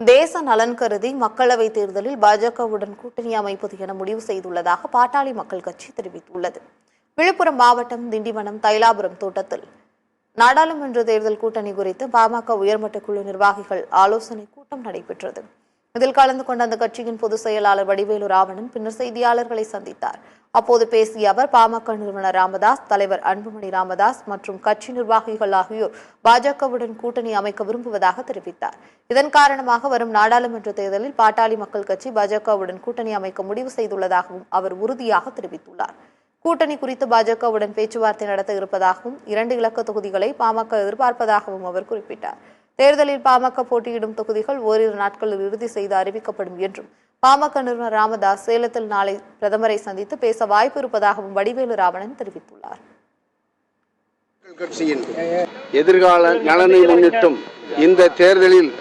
தேச நலன் கருதி மக்களவைத் தேர்தலில் பாஜகவுடன் கூட்டணி அமைப்பது என முடிவு செய்துள்ளதாக பாட்டாளி மக்கள் கட்சி தெரிவித்துள்ளது. விழுப்புரம் மாவட்டம் திண்டிவனம் தைலாபுரம் தோட்டத்தில் நாடாளுமன்ற தேர்தல் கூட்டணி குறித்து பாமக உயர்மட்ட குழு நிர்வாகிகள் ஆலோசனை கூட்டம் நடைபெற்றது. இதில் கலந்து கொண்ட அந்த கட்சியின் பொதுச் செயலாளர் வடிவேலு ராவணன் பின்னர் செய்தியாளர்களை சந்தித்தார். அப்போது பேசிய அவர், பாமக நிறுவனர் ராமதாஸ், தலைவர் அன்புமணி ராமதாஸ் மற்றும் கட்சி நிர்வாகிகள் ஆகியோர் பாஜகவுடன் கூட்டணி அமைக்க விரும்புவதாக தெரிவித்தார். இதன் காரணமாக வரும் நாடாளுமன்ற தேர்தலில் பாட்டாளி மக்கள் கட்சி பாஜகவுடன் கூட்டணி அமைக்க முடிவு செய்துள்ளதாகவும் அவர் உறுதியாக தெரிவித்துள்ளார். கூட்டணி குறித்து பாஜகவுடன் பேச்சுவார்த்தை நடத்த இருப்பதாகவும் 2 இலக்க தொகுதிகளை பாமக எதிர்பார்ப்பதாகவும் அவர் குறிப்பிட்டார். தேர்தலில் பாமக போட்டியிடும் தொகுதிகள் ஓரிரு நாட்களில் இறுதி செய்து அறிவிக்கப்படும் என்றும், பாமக நிறுவனர் ராமதாஸ் சேலத்தில் நாளை பிரதமரை சந்தித்து பேச வாய்ப்பு இருப்பதாகவும் வடிவேலு ராவணன் தெரிவித்துள்ளார். கட்சியின் எதிர்கால நலனை முன்னிட்டும் இந்த தேர்தலில்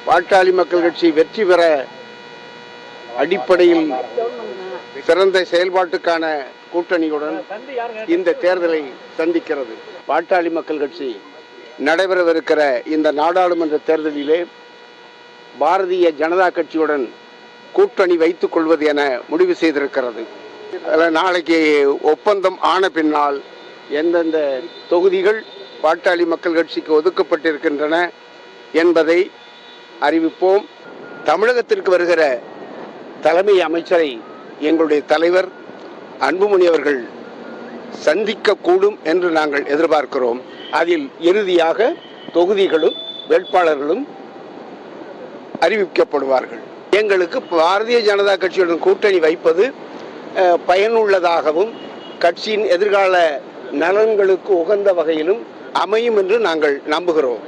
பாட்டாளி மக்கள் கட்சி வெற்றி பெற அடிப்படையில் சிறந்த செயல்பாட்டுக்கான கூட்டணியுடன் இந்த தேர்தலை சந்திக்கிறது. பாட்டாளி மக்கள் கட்சி நடைபெறவிருக்கிற இந்த நாடாளுமன்ற தேர்தலிலே பாரதிய ஜனதா கட்சியுடன் கூட்டணி வைத்துக் கொள்வது என முடிவு செய்திருக்கிறது. நாளைக்கு ஒப்பந்தம் ஆன பின்னால் எந்தெந்த தொகுதிகள் பாட்டாளி மக்கள் கட்சிக்கு ஒதுக்கப்பட்டிருக்கின்றன என்பதை அறிவிப்போம். தமிழகத்திற்கு வருகிற தலைமை அமைச்சரை எங்களுடைய தலைவர் அன்புமணி அவர்கள் சந்திக்கக்கூடும் என்று நாங்கள் எதிர்பார்க்கிறோம். அதில் இறுதியாக தொகுதிகளும் வேட்பாளர்களும் அறிவிக்கப்படுவார்கள். எங்களுக்கு பாரதிய ஜனதா கட்சியுடன் கூட்டணி வைப்பது பயனுள்ளதாகவும் கட்சியின் எதிர்கால நலன்களுக்கு உகந்த வகையிலும் அமையும் என்று நாங்கள் நம்புகிறோம்.